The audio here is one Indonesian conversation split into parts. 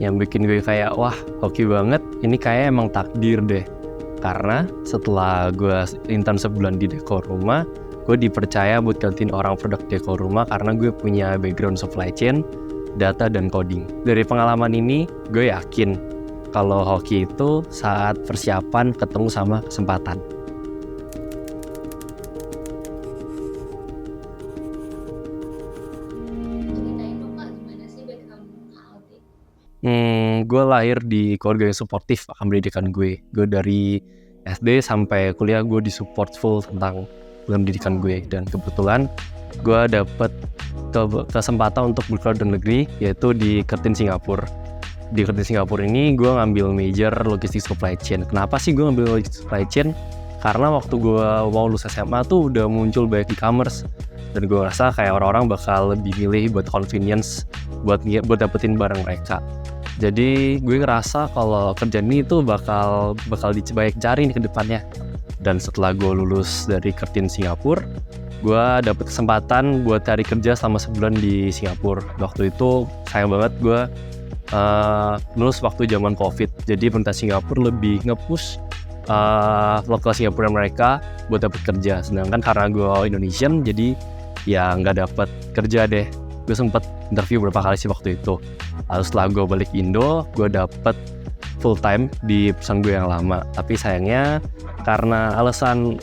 yang bikin gue kayak wah hoki banget, ini kayak emang takdir deh. Karena setelah gue intern sebulan di dekor rumah, gue dipercaya buat gantiin orang produk dekor rumah karena gue punya background supply chain, data, dan coding. Dari pengalaman ini, gue yakin kalau hoki itu saat persiapan ketemu sama kesempatan. Ceritain dong Kak, gimana sih background Kak Aldi? Gue lahir di keluarga yang suportif akan pendidikan gue. Gue dari SD sampai kuliah gue disupport full tentang pendidikan gue. Dan kebetulan gue dapet kesempatan untuk berkuliah di negeri, yaitu di Curtin Singapura. Di Curtin Singapura ini gue ngambil major logistik supply chain. Kenapa sih gue ngambil logistik supply chain? Karena waktu gue mau lulus SMA tuh udah muncul banyak e-commerce. Dan gue rasa kayak orang-orang bakal lebih milih buat convenience, buat dapetin barang mereka. Jadi gue ngerasa kalau kerjaan ini tuh bakal banyak cari nih ke depannya. Dan setelah gue lulus dari Curtin Singapura, gue dapet kesempatan buat cari kerja selama sebulan di Singapura. Waktu itu sayang banget gue lulus waktu zaman COVID. Jadi pemerintah Singapura lebih nge-push lokal Singapura mereka buat dapet kerja. Sedangkan karena gue Indonesian, jadi ya nggak dapet kerja deh. Gue sempet interview beberapa kali sih waktu itu. Lalu setelah gue balik Indo, gue dapet full time di perusahaan gue yang lama. Tapi sayangnya karena alasan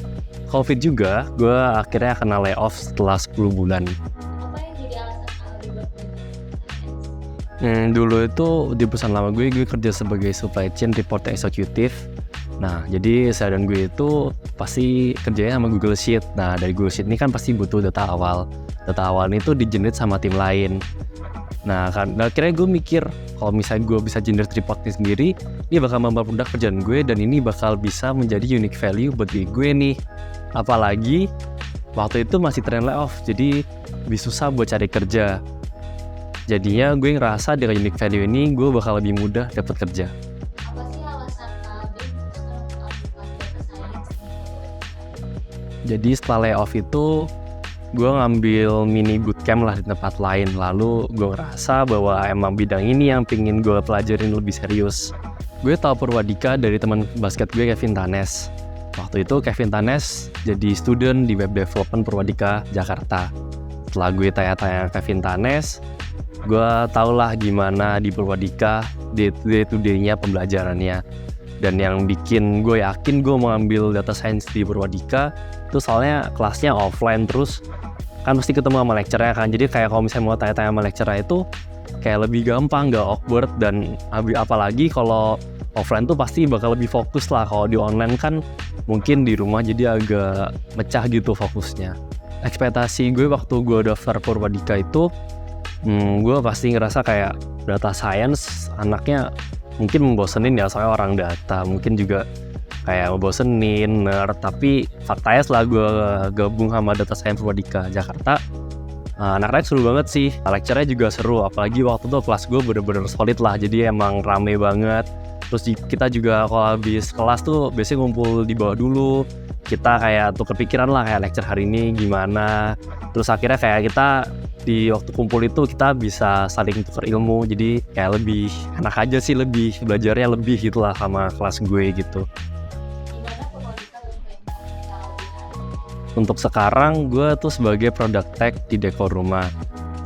COVID juga, gue akhirnya kena layoff setelah 10 bulan. Apa yang jadi alasan Kak Aldi buat belajar? Dulu itu di perusahaan lama gue kerja sebagai supply chain reporting executive. Nah, jadi seharian gue itu pasti kerjanya sama Google Sheet. Nah, dari Google Sheet ini kan pasti butuh data awal. Data awal ini tuh di-generate sama tim lain. Nah, akhirnya gue mikir kalau misalnya gue bisa generate reporting sendiri, ini bakal mempermudah kerjaan gue dan ini bakal bisa menjadi unique value buat diri gue nih. Apalagi waktu itu masih tren layoff, jadi lebih susah buat cari kerja. Jadinya gue ngerasa dengan unique value ini gue bakal lebih mudah dapat kerja. Apa sih alasan Kak Aldi memutuskan untuk aplikasi data science di Indonesia? Jadi setelah layoff itu gue ngambil mini bootcamp lah di tempat lain. Lalu gue ngerasa bahwa emang bidang ini yang pingin gue pelajarin lebih serius. Gue tahu Purwadika dari teman basket gue Kevin Tanes. Waktu itu Kevin Tanes jadi student di web development Purwadika Jakarta. Setelah gue tanya-tanya Kevin Tanes, gue tau lah gimana di Purwadika day to day-nya pembelajarannya. Dan yang bikin gue yakin gue mau ambil data science di Purwadika itu soalnya kelasnya offline terus kan mesti ketemu sama lecturer kan. Jadi kayak kalau misalnya mau tanya-tanya sama lecturer itu kayak lebih gampang, gak awkward. Dan apalagi kalau offline tuh pasti bakal lebih fokus lah. Kalau di online kan mungkin di rumah jadi agak mecah gitu fokusnya. Ekspektasi gue waktu gue daftar Purwadika itu gue pasti ngerasa kayak data science anaknya mungkin membosenin ya, soalnya orang data mungkin juga kayak membosenin, nerd. Tapi faktanya setelah gue gabung sama data science Purwadika Jakarta, anak-anak seru banget sih, lecture-nya juga seru. Apalagi waktu itu kelas gue bener-bener solid lah, jadi emang rame banget. Terus kita juga kalau habis kelas tuh biasanya ngumpul di bawah dulu, kita kayak tuh kepikiran lah kayak lecture hari ini gimana. Terus akhirnya kayak kita di waktu kumpul itu kita bisa saling tukar ilmu, jadi kayak lebih enak aja sih, lebih belajarnya lebih gitu lah sama kelas gue gitu. Gimana Purwadika berimpact Kak Aldi? Untuk sekarang gue tuh sebagai product tech di dekor rumah.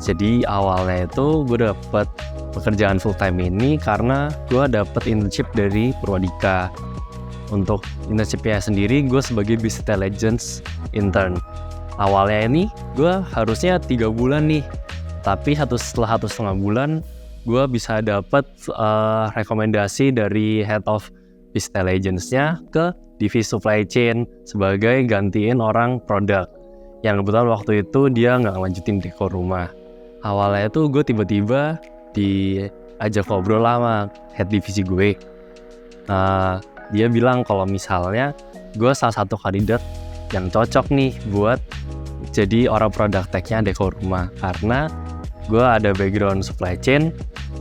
Jadi awalnya itu gue dapet pekerjaan full time ini karena gue dapet internship dari Purwadika. Untuk internshipnya sendiri gue sebagai business intelligence intern. Awalnya ini gue harusnya 3 bulan nih, tapi setelah 1,5 bulan gue bisa dapet rekomendasi dari head of business intelligence-nya ke divisi supply chain sebagai gantiin orang produk. Yang kebetulan waktu itu dia nggak ngelanjutin dekor rumah. Awalnya itu gue tiba-tiba diajak ngobrol sama head divisi gue. Dia bilang kalau misalnya gue salah satu kandidat yang cocok nih buat jadi orang product tech-nya dekor rumah, karena gue ada background supply chain,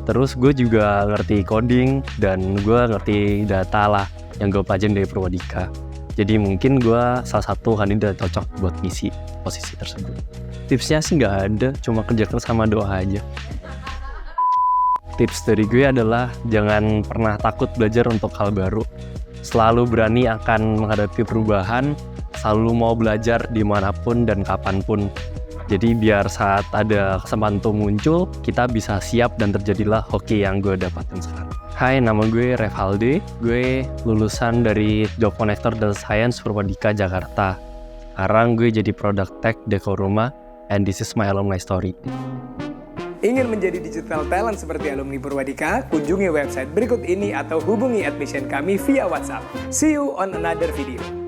terus gue juga ngerti coding dan gue ngerti data lah yang gue pelajarin dari Purwadika. Jadi mungkin gue salah satu kandidat cocok buat ngisi posisi tersebut. Tipsnya sih nggak ada, cuma kerja keras sama doa aja. Tips dari gue adalah jangan pernah takut belajar untuk hal baru. Selalu berani akan menghadapi perubahan, selalu mau belajar dimanapun dan kapanpun. Jadi biar saat ada kesempatan itu muncul, kita bisa siap dan terjadilah hoki yang gue dapatkan sekarang. Hai, nama gue Revalde. Gue lulusan dari Job Connector Data Science Purwadika, Jakarta. Sekarang gue jadi Product Tech Dekor Rumah, and this is my alumni story. Ingin menjadi digital talent seperti alumni Purwadika? Kunjungi website berikut ini atau hubungi admission kami via WhatsApp. See you on another video.